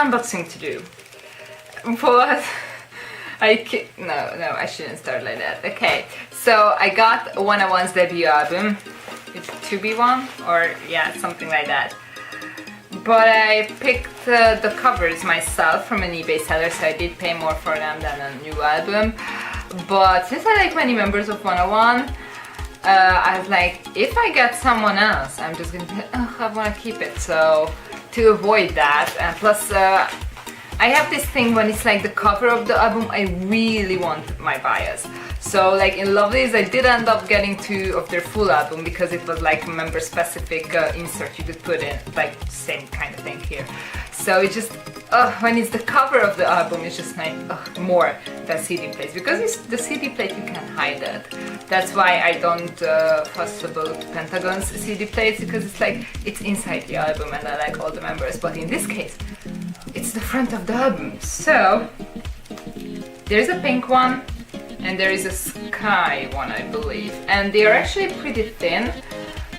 unboxing to do. But no, I shouldn't start like that. Okay, so I got 101's debut album. It's 2B1 or yeah, something like that. But I picked the covers myself from an eBay seller, so I did pay more for them than a new album. But since I like many members of 101, I was like, if I get someone else, I'm just gonna be like, oh, I want to keep it. So to avoid that, and plus I have this thing when it's like the cover of the album, I really want my bias. So like in Lovelies, I did end up getting 2 of their full album because it was like a member specific insert you could put in, like same kind of thing here. So it just, when it's the cover of the album, it's just like more than CD plates, because it's the CD plate you can hide it. That's why I don't fuss about Pentagon's CD plates, because it's like it's inside the album and I like all the members. But in this case, it's the front of the album. So there's a pink one and there is a sky one, I believe, and they are actually pretty thin,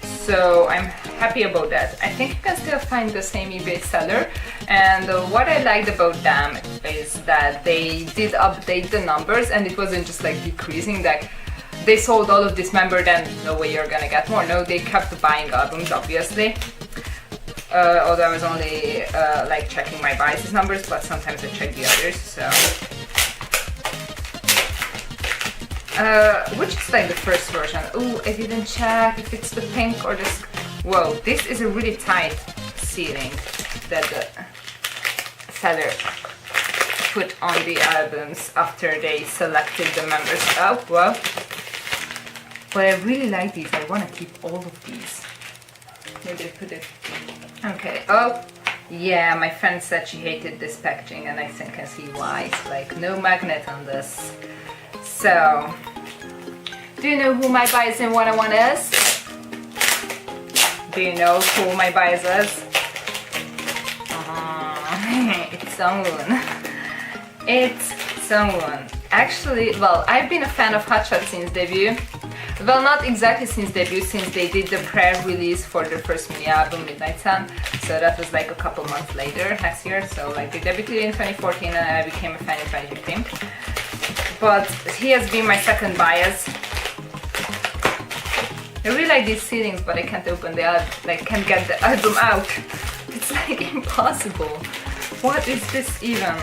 so I'm happy about that. I think you can still find the same eBay seller, and what I liked about them is that they did update the numbers, and it wasn't just like decreasing, like they sold all of this member, then no way you're gonna get more. No, they kept buying albums, obviously. Although I was only like checking my biases numbers, but sometimes I check the others, so which is like the first version. Oh, I didn't check if it's the pink or the whoa, this is a really tight sealing that the seller put on the albums after they selected the members. Oh, well, but I really like these. I want to keep all of these. Maybe I put it. Okay. Oh, yeah. My friend said she hated this packaging, and I think I see why. It's like no magnet on this. So, do you know who my bias in 101 is? Do you know who my bias is? It's Jonghyun. It's Jonghyun. Actually, well, I've been a fan of Hotshot since debut. Well, not exactly since debut, since they did the pre-release for their first mini album, Midnight Sun. So that was like a couple months later, next year. So like they debuted in 2014 and I became a fan in 2015. But he has been my second bias. I really like these sealings, but I can't open the album, like can't get the album out. It's like impossible. What is this even?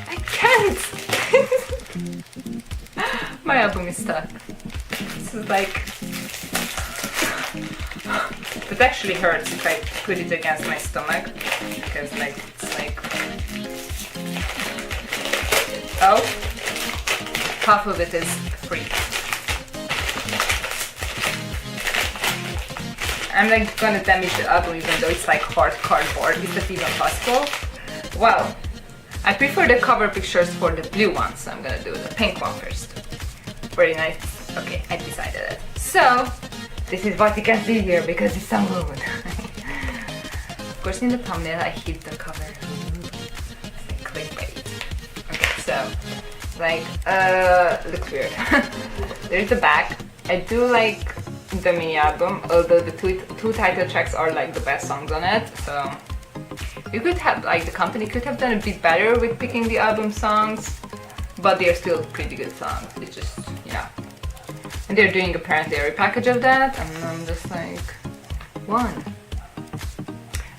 I can't! My album is stuck. This is like... It actually hurts if I put it against my stomach, because like, it's like... Oh, half of it is free. I'm like gonna damage the album even though it's like hard cardboard. Is that even possible? Well, I prefer the cover pictures for the blue one, so I'm gonna do the pink one first. Very nice. Okay, I decided it. So, this is what you can see here because it's some wood. Of course, in the thumbnail I hid the cover. It's like clickbait. Okay, so, like, looks weird. There's the back. I do like the mini album, although the two title tracks are like the best songs on it, so you could have, like, the company could have done a bit better with picking the album songs, but they're still pretty good songs. It's just, yeah. And they're doing apparently a repackage of that, and I'm just like, one.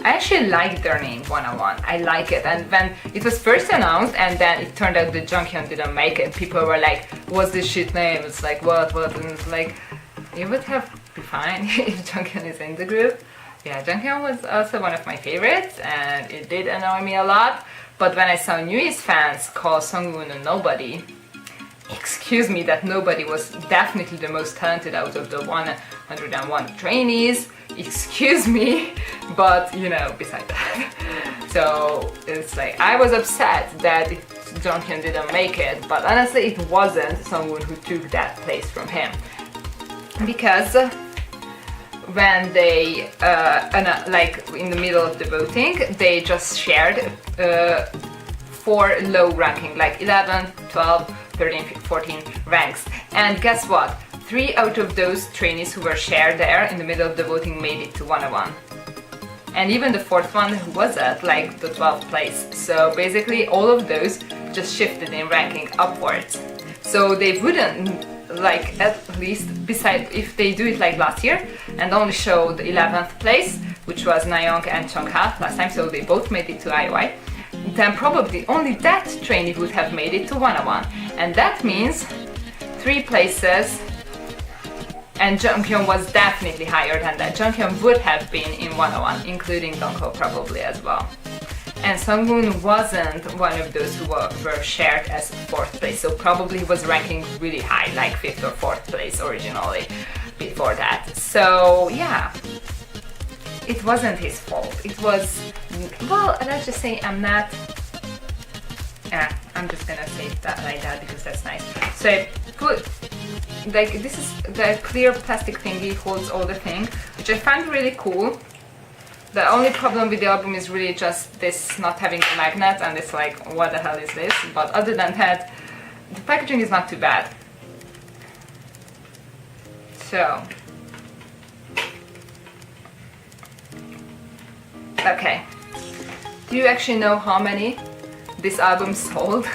I actually like their name, 101. I like it, and when it was first announced and then it turned out that Jonghyun didn't make it, people were like, what's this shit name? It's like, what? And it's like, it would have been fine if Jonghyun is in the group. Yeah, Jonghyun was also one of my favorites, and it did annoy me a lot. But when I saw Newest fans call Jonghyun a nobody, excuse me, that nobody was definitely the most talented out of the 101 trainees. Excuse me, but you know, beside that. So it's like, I was upset that Jonghyun didn't make it, but honestly it wasn't someone who took that place from him. Because when they, like in the middle of the voting, they just shared 4 low ranking, like 11, 12, 13, 14 ranks. And guess what? 3 out of those trainees who were shared there in the middle of the voting made it to 101. And even the fourth one was at like the 12th place. So basically all of those just shifted in ranking upwards. So they wouldn't, like, at least beside if they do it like last year and only showed 11th place, which was Nayoung and Chungha last time, so they both made it to IOI, then probably only that trainee would have made it to 101. And that means 3 places, and Jonghyun was definitely higher than that. Jonghyun would have been in 101, including Dongho probably as well. And Sungwoon wasn't one of those who were shared as 4th place, so probably he was ranking really high, like 5th or 4th place originally before that. So yeah, it wasn't his fault. It was, well, let's just say I'm just gonna say that like that because that's nice. So I put, like, this is the clear plastic thingy, holds all the thing, which I find really cool. The only problem with the album is really just this not having a magnet, and it's like, what the hell is this? But other than that, the packaging is not too bad. So, okay. Do you actually know how many this album sold?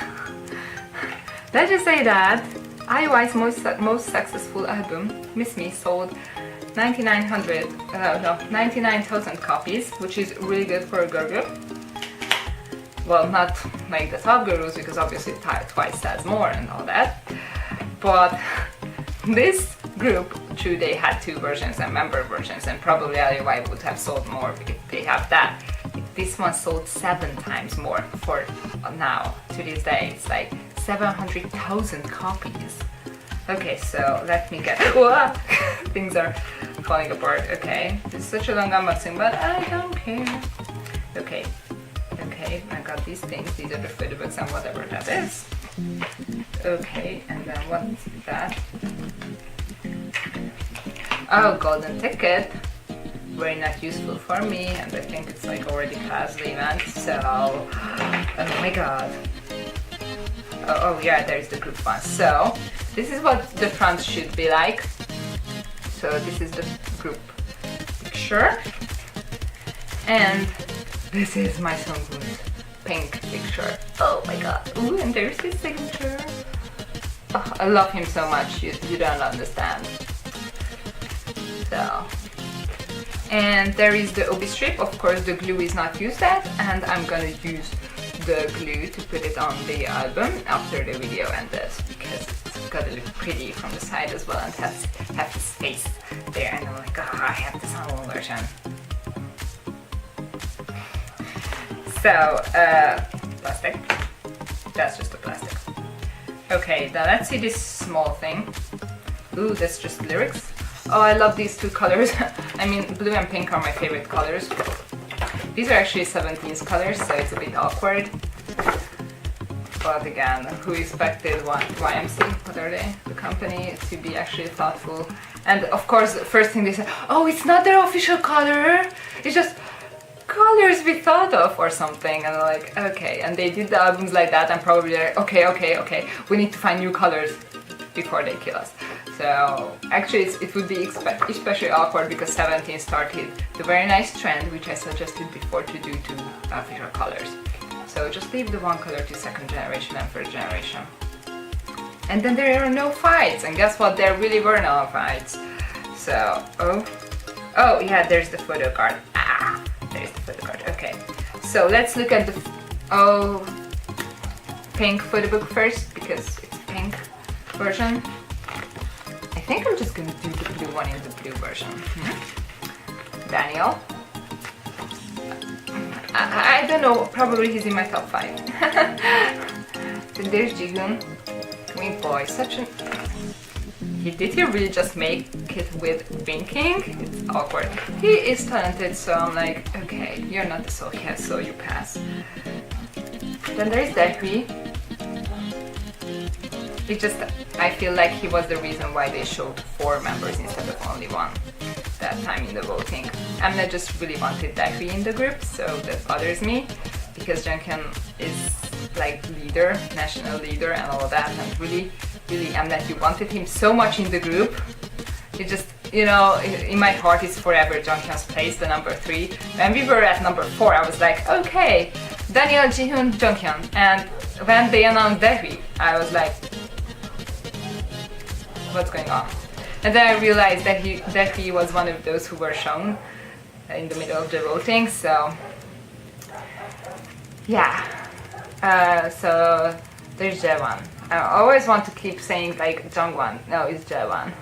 Let's just say that IOI's most successful album, Miss Me, sold 99,000 copies, which is really good for a girl group. Well, not like the top girls, because obviously Twice sells more and all that. But this group, true, they had 2 versions and member versions, and probably IOI would have sold more if they have that. This one sold 7 times more for now, to this day. It's like 700,000 copies. Okay, so let me get... Things are falling apart. Okay, this is such a long unboxing, but I don't care. Okay, I got these things. These are the footbooks and whatever that is. Okay, and then what's that? Oh, golden ticket. Very not useful for me, and I think it's like already past the event, so... Oh my god. Oh yeah, there's the group one. So, this is what the front should be like. So this is the group picture. And this is my Sungwoon's pink picture. Oh my god. Ooh, and there's his signature. Oh, I love him so much, you don't understand. So... And there is the obi strip. Of course the glue is not used yet, and I'm gonna use the glue to put it on the album after the video ended, because it's gotta look pretty from the side as well, and have his face there, and I'm like, oh, I have the Sungwoon version. So, plastic. That's just the plastic. Okay, now let's see this small thing. Ooh, that's just lyrics. Oh, I love these 2 colors. I mean, blue and pink are my favorite colors. These are actually 17's colors, so it's a bit awkward. But again, who expected YMC, what are they? The company, to be actually thoughtful. And of course, the first thing they said, oh, it's not their official color. It's just colors we thought of or something. And I'm like, okay. And they did the albums like that, and probably like, okay. We need to find new colors before they kill us. So actually it would be especially awkward because 17 started the very nice trend, which I suggested before, to do 2 official colors. So just leave the one color to 2nd generation and 1st generation. And then there are no fights, and guess what, there really were no fights. So, oh yeah, there's the photo card. There's the photo card, okay. So let's look at the pink photo book first, because it's a pink version. I think I'm just gonna do the blue one in the blue version. Daniel. I don't know, probably he's in my top 5. Then there's Jihoon. Twin boy, such an... Did he really just make it with winking? It's awkward. He is talented, so I'm like, okay, you're not the Sohye, so you pass. Then there's Daehwi. It just, I feel like he was the reason why they showed 4 members instead of only 1 that time in the voting. Mnet just really wanted Daehwi in the group, so that bothers me, because Jonghyun is like leader, national leader and all of that, and really Mnet, you wanted him so much in the group. It just, you know, in my heart is forever Jonghyun's place, the number 3. When we were at number 4, I was like, okay, Daniel, Jihoon, Jonghyun. And when they announced Daehwi, I was like, what's going on? And then I realized that he was one of those who were shown in the middle of the voting, so yeah. So there's Jaewon. I always want to keep saying like Jongwon. No, it's Jaewon.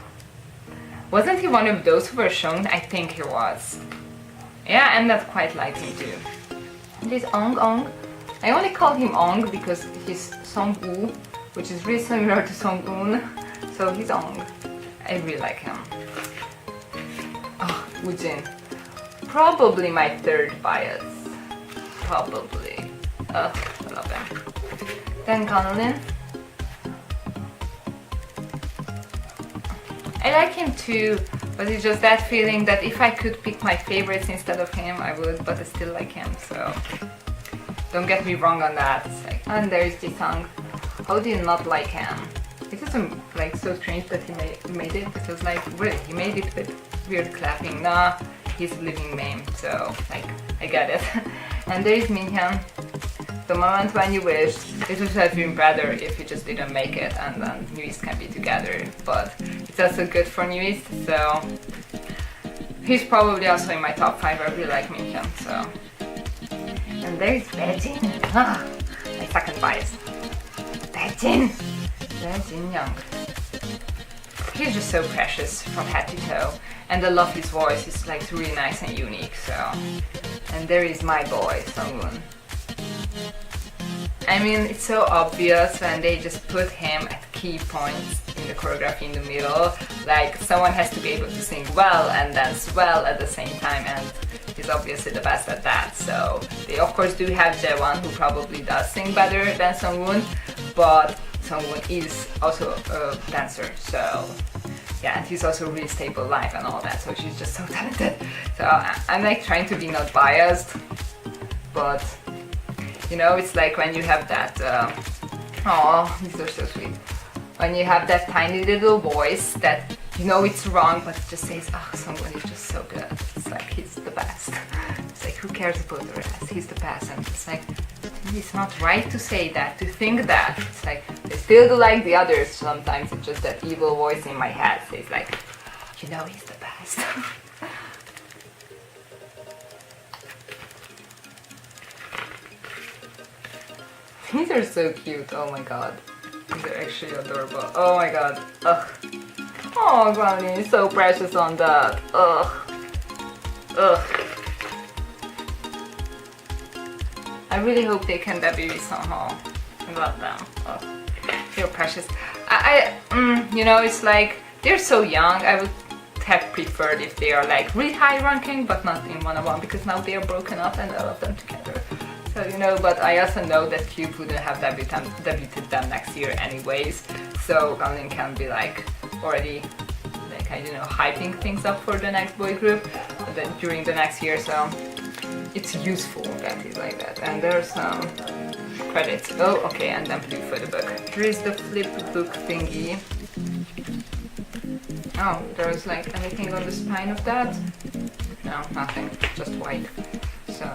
Wasn't he one of those who were shown? I think he was. Yeah, and that quite like him too. There's Ong. I only call him Ong because he's Song-woo, which is really similar to Song-un, so he's Ong. I really like him. Oh, Woojin. Probably my 3rd bias. Probably. Ugh, I love him. Then Kanolin. I like him too, but it's just that feeling that if I could pick my favorites instead of him, I would, but I still like him, so don't get me wrong on that. It's like, and there's Jisung. How do you not like him? It isn't like so strange that he made it, because like, really, he made it with weird clapping. Nah, he's a living meme, so like, I get it. And there is Minhyun. The moment when you wished, it would have been better if you just didn't make it and then New East can be together, but it's also good for New East, so he's probably also in my top 5. I really like Minhyun, so. And there's Baejin. Ah, my 2nd bias. Baejin Young. He's just so precious from head to toe, and I love his voice. It's like really nice and unique, so. And there is my boy, Sungwoon. I mean, it's so obvious when they just put him at key points in the choreography in the middle. Like, someone has to be able to sing well and dance well at the same time, and he's obviously the best at that. So they of course do have Jaewon, who probably does sing better than Sungwoon, but Sungwoon is also a dancer, so yeah, and he's also really stable live and all that, so she's just so talented. So I'm like trying to be not biased, but you know, it's like when you have that, oh, these are so sweet. When you have that tiny little voice that you know it's wrong, but it just says, oh, someone is just so good. It's like, he's the best. It's like, who cares about the rest? He's the best. And it's like, it's not right to say that, to think that. It's like, I still do like the others sometimes. It's just that evil voice in my head says like, you know, he's the best. These are so cute, oh my god. These are actually adorable. Oh my god. Ugh. Oh, Granny is so precious on that. Ugh. Ugh. I really hope they can debut somehow. I love them. Ugh. They're precious. You know, it's like, they're so young. I would have preferred if they are like really high ranking, but not in 101, because now they are broken up and I love them together. So, you know, but I also know that Cube wouldn't have debuted them next year anyways, so Ganlin can be like already like, I don't know, hyping things up for the next boy group then during the next year, so it's useful that he's like that. And there's some credits. Oh, okay, and then flip for the book. Here is the flip book thingy. Oh, there's like anything on the spine of that? No, nothing, just white. So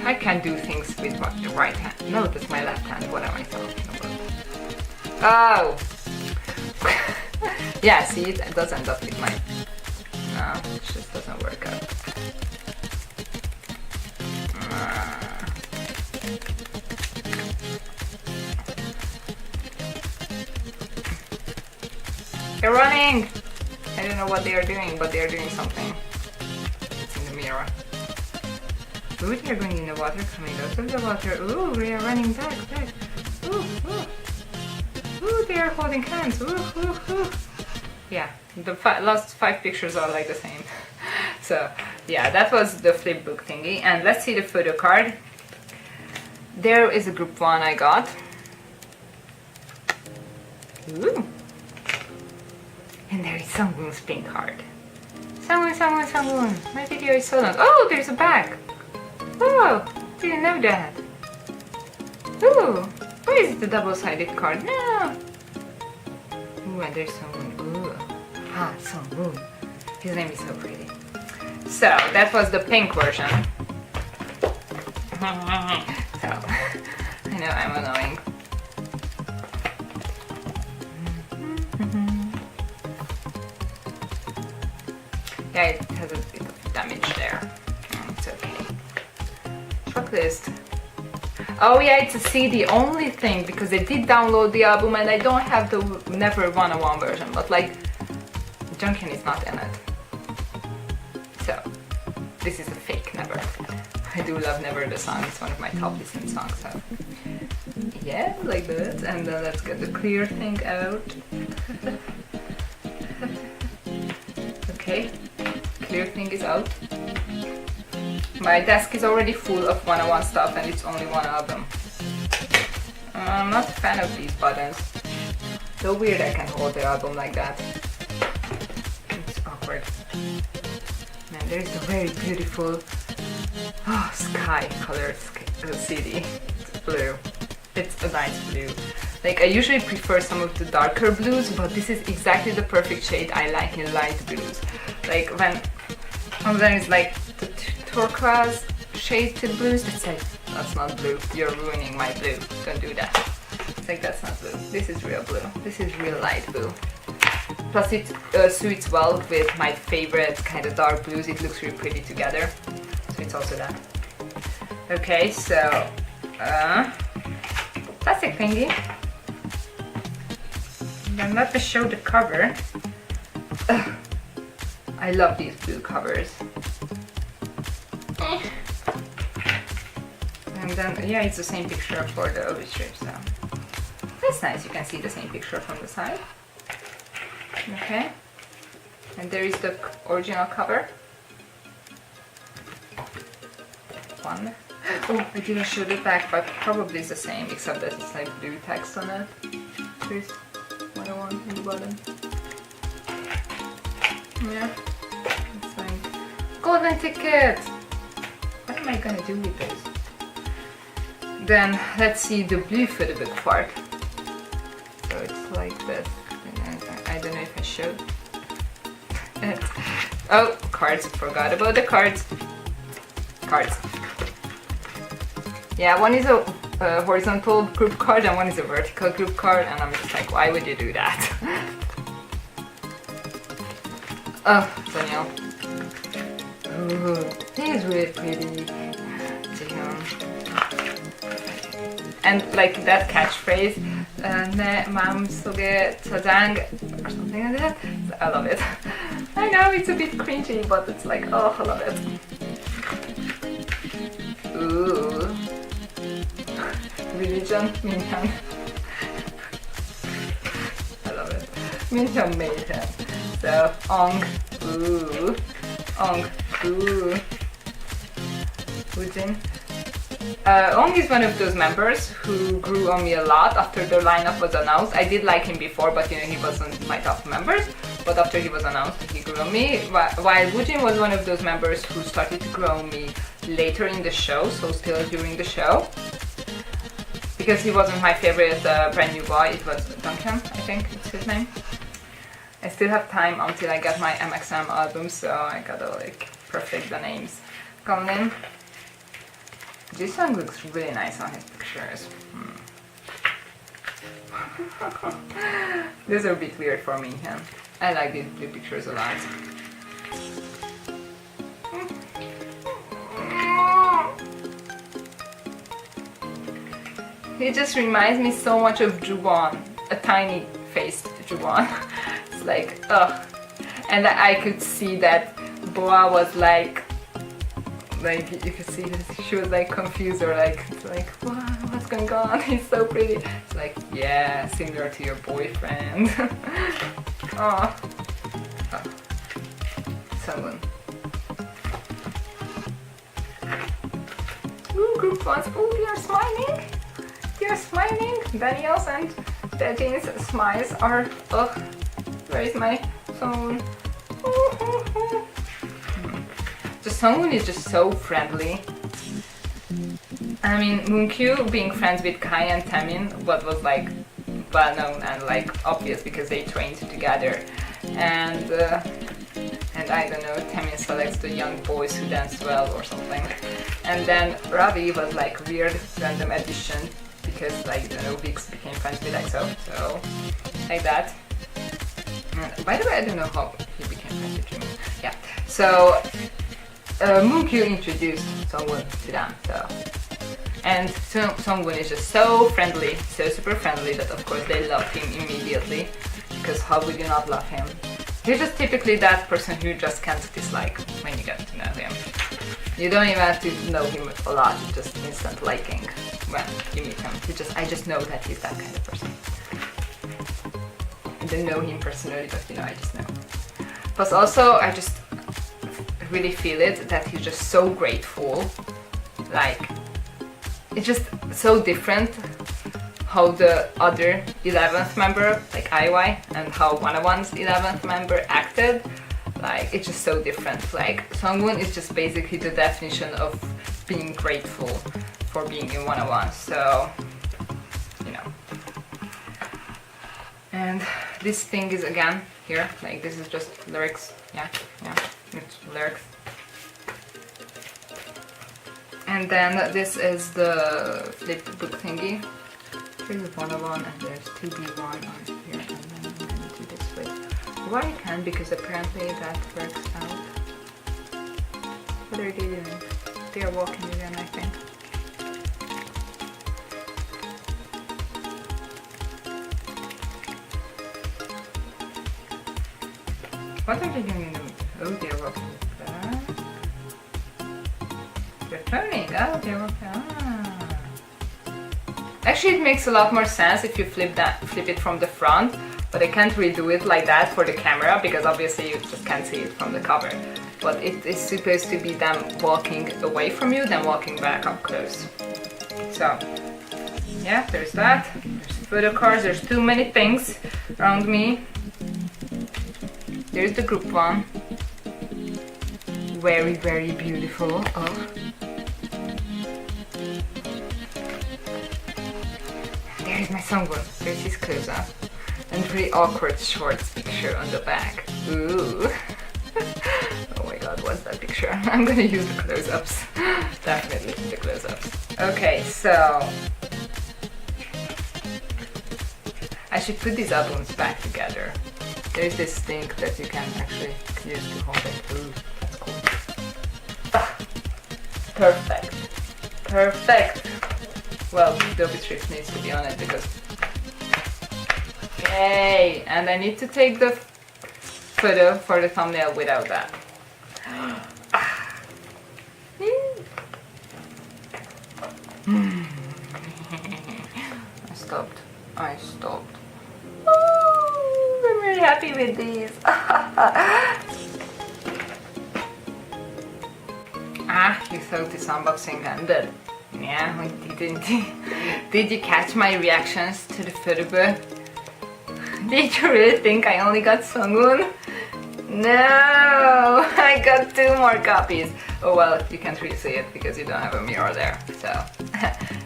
I can do things with the right hand. No, that's my left hand. What am I talking about? Oh! Yeah, see, it does end up with my... No, it just doesn't work out. They're running! I don't know what they are doing, but they are doing something. It's in the mirror. Ooh, they're going in the water, coming out of the water. Ooh, we are running back. Ooh, ooh. Ooh, they are holding hands. Ooh, ooh, ooh. Yeah, the last 5 pictures are like the same. So, yeah, that was the flip book thingy. And let's see the photo card. There is a group 1 I got. Ooh. And there is Sungwoon's pink heart. Sungwoon. My video is so long. Oh, there's a bag. Oh, didn't know that. Ooh, where is the double-sided card? No. Ooh, and there's Sungwoon. Ooh, Ah, Sung-moon. His name is so pretty. So that was the pink version. So I know I'm annoying. Yeah, it has a bit of damage there. It's okay. Tracklist. Oh yeah, it's a CD only thing because I did download the album and I don't have the Never 101 version, but like Jonghyun is not in it. So this is a fake Never. I do love Never the song, it's one of my top listened songs, so yeah, like that. And then let's get the clear thing out. Okay, clear thing is out. My desk is already full of 101 stuff and it's only one album. I'm not a fan of these buttons. So weird I can hold the album like that. It's awkward. And there's a very beautiful sky colored CD. It's blue. It's a nice blue. Like I usually prefer some of the darker blues, but this is exactly the perfect shade I like in light blues. Like when sometimes like the turquoise shade to blues, it's like, that's not blue, you're ruining my blue, don't do that. It's like, that's not blue, this is real blue, this is real light blue. Plus it suits well with my favorite kind of dark blues, it looks really pretty together, so it's also that. Okay, so, plastic thingy. Then let me show the cover. Ugh. I love these blue covers. And then, yeah, it's the same picture for the OV strip, so that's nice, you can see the same picture from the side. Okay, and there is the original cover. One. Oh, I didn't show the back, but probably it's the same, except that it's like blue text on it. There's 101 in the bottom. Yeah, it's like golden ticket! What am I gonna do with this? Then let's see the blue for the book part. So it's like this. I don't know if I showed it. Oh, cards. Forgot about the cards. Cards. Yeah, one is a horizontal group card and one is a vertical group card, and I'm just like, why would you do that? Oh, Daniel. Oh, he is really pretty. And like that catchphrase, ne mam soge chajang or something like that. I love it. I know it's a bit cringy, but it's like, oh, I love it. Ooh. Religion, Minhyun. I love it. Minhyun made him. So, Ong, ooh. Ong, ooh. Woojin. Ong is one of those members who grew on me a lot after the lineup was announced. I did like him before, but you know, he wasn't my top members. But after he was announced, he grew on me. While Woojin was one of those members who started to grow on me later in the show, so still during the show. Because he wasn't my favorite brand new boy, it was Jonghyun, I think it's his name. I still have time until I get my MXM album, so I gotta like perfect the names. Gonglim. This one looks really nice on his pictures. These are a bit weird for me, yeah. I like these blue pictures a lot. He just reminds me so much of Juwon, a tiny faced Juwon. It's like, ugh. And I could see that Boa was like you could see that she was like confused or like, wow, what's going on? He's so pretty. It's like, yeah, similar to your boyfriend. Aww. Oh. Someone. Ooh, group ones. Ooh, they are smiling. They are smiling. Daniel's and Dejin's smiles are, ugh. Where is my phone? The Sungwoon is just so friendly. I mean, Moonkyu being friends with Kai and Taemin, what was like well known and like obvious because they trained together. and I don't know, Taemin selects the young boys who dance well or something. And then Ravi was like weird random addition because like, I don't know, Vix became friends with EXO, so like that. And by the way, I don't know how he became friends with Jimin. Yeah, so Moonkyu introduced Sungwoon to them, so. And Sungwoon is just so friendly, so super friendly that of course they loved him immediately, because how would you not love him? He's just typically that person who you just can't dislike when you get to know him. You don't even have to know him a lot, you just instant liking when you meet him. I just know that he's that kind of person. I don't know him personally, but you know, I just know. Plus also, I just really feel it that he's just so grateful. Like, it's just so different how the other 11th member, like IY, and how 101's 11th member acted. Like, it's just so different. Like, Sungwoon is just basically the definition of being grateful for being in 101, so, you know. And this thing is again here, like this is just lyrics, yeah, it's lyrics. And then this is the flip book thingy. Here's 101 and there's 2B1 on here, and then I'm gonna do this with why I can, because apparently that works out. What are they doing? They are walking again, I think. What are they doing in the middle? Oh, they're walking back. They're turning. Oh, they're walking. Ah. Actually, it makes a lot more sense if you flip it from the front, but I can't really do it like that for the camera because obviously you just can't see it from the cover. But it is supposed to be them walking away from you, then walking back up close. So, yeah, there's that. There's photo cards. There's too many things around me. There's the group one. Very, very beautiful. Oh. There's my Sungwoon. There's his close-up. And very awkward shorts picture on the back. Ooh. Oh my god, what's that picture? I'm gonna use the close-ups. Definitely the close-ups. Okay, so I should put these albums back together. There's this thing that you can actually use to hold it. Ooh, that's cool. Ah, perfect. Perfect. Well, Adobe Script needs to be on it because... Yay! And I need to take the photo for the thumbnail without that. I stopped. Oh, I'm really happy with these. You thought this unboxing ended. Yeah, we didn't. Did you catch my reactions to the photo book? Did you really think I only got Sungwoon? No, I got 2 more copies. Oh well, you can't really see it because you don't have a mirror there. So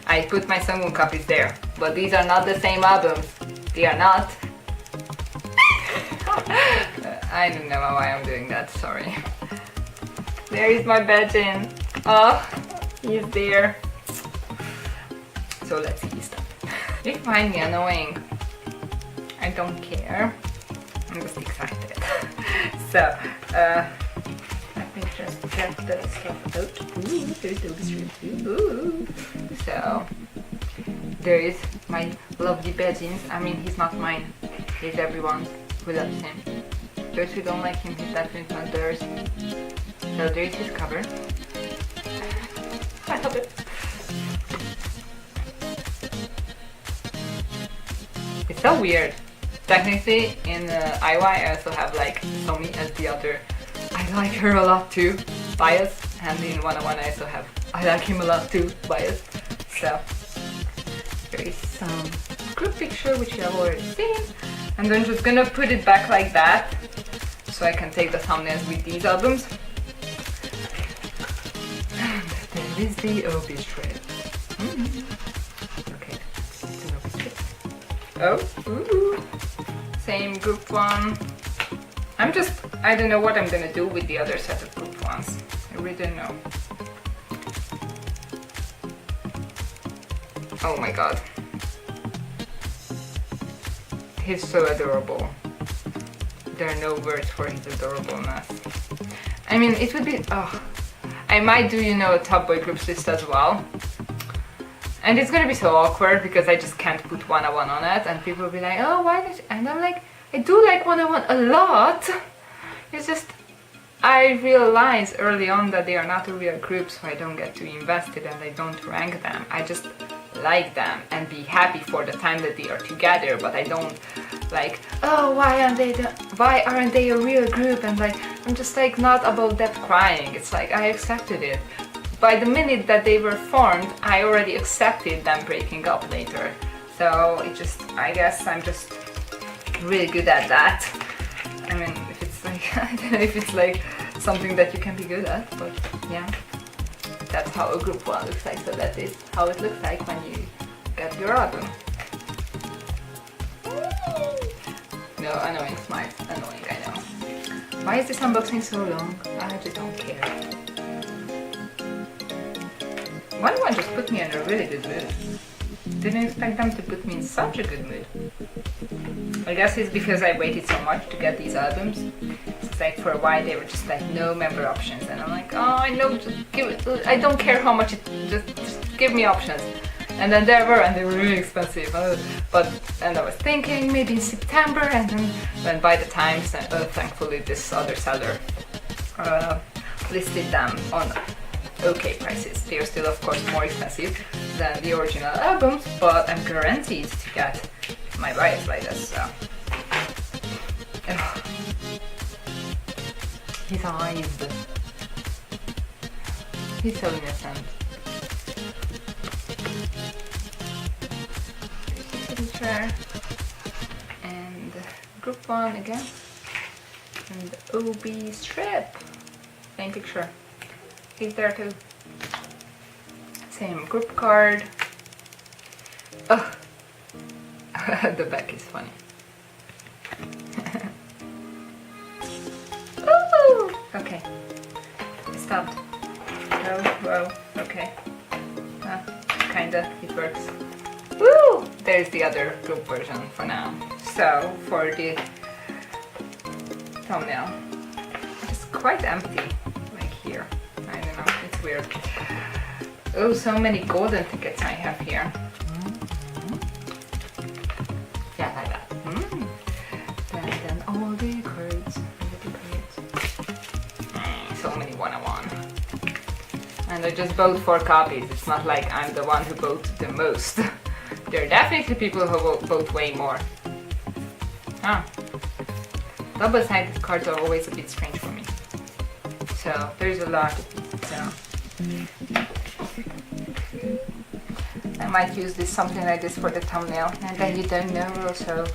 I put my Sungwoon copies there, but these are not the same albums. They are not. I don't know why I'm doing that. Sorry. There is my Baejin. Oh, he's there. So let's see stuff. You find me annoying. I don't care. I'm just excited. So, let me just get the stuff out. Ooh, there's Adobe Script. Ooh. So, there is my lovely Baejin. I mean, he's not mine. He's everyone who loves him. Those who don't like him, he's definitely not theirs. So there's his cover. I love it. It's so weird. Technically, in IY, I also have like Somi as the other I like her a lot too bias, and in 101 I also have I like him a lot too bias. So there is some group picture which you have already seen, and I'm just gonna put it back like that so I can take the thumbnails with these albums. And there is the OB strip. Okay, it's an OB strip. Oh, ooh. Same group one. I don't know what I'm gonna do with the other set of group ones. I really don't know. Oh my god. He's so adorable. There are no words for his adorableness. I mean, it would be... Oh, I might do, you know, a top boy groups list as well. And it's gonna be so awkward because I just can't put 101 on it, and people will be like, oh, why did you? And I'm like, I do like 101 a lot. It's just, I realized early on that they are not a real group, so I don't get too invested and I don't rank them. I just like them and be happy for the time that they are together, but I don't like, oh, why aren't they a real group? And like, I'm just like not about that crying. It's like I accepted it. By the minute that they were formed, I already accepted them breaking up later. So it just, I guess I'm just really good at that. I mean, if it's like, I don't know if it's like something that you can be good at, but yeah. That's how a group one looks like, so that is how it looks like when you get your album. No, annoying smile, annoying, I know. Why is this unboxing so long? I just don't care. One just put me in a really good mood. Didn't expect them to put me in such a good mood. I guess it's because I waited so much to get these albums. It's like for a while they were just like no member options, and I'm like, oh, I know, just give it. I don't care how much it, just give me options. And then there were, and they were really expensive. And I was thinking maybe in September, and then by the time, thankfully this other seller listed them on okay prices. They are still of course more expensive than the original albums, but I'm guaranteed to get my bias like this, so. Ugh. His eyes. He's so innocent. Signature. And group one again. And the OB strip. Same picture. He's there too. Same group card. Ugh. The back is funny. Ooh! Okay. Stopped. Whoa, okay. Kinda, it works. Woo! There's the other group version for now. So, for the thumbnail, it's quite empty, like here. I don't know, it's weird. Oh, so many golden tickets I have here. Yeah, like that. And then all the cards. So many 101. And I just bought 4 copies. It's not like I'm the one who bought the most. There are definitely people who bought way more. Ah. Double-sided cards are always a bit strange for me. So there's a lot. So I might use this something like this for the thumbnail, and then you don't know also,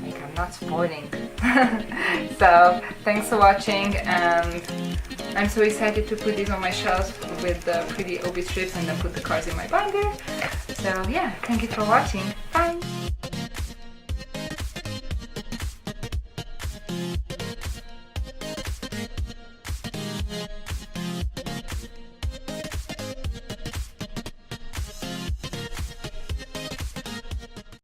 like, I'm not spoiling. So thanks for watching, and I'm so excited to put these on my shelves with the pretty OB strips and then put the cards in my binder. So yeah, thank you for watching. Bye!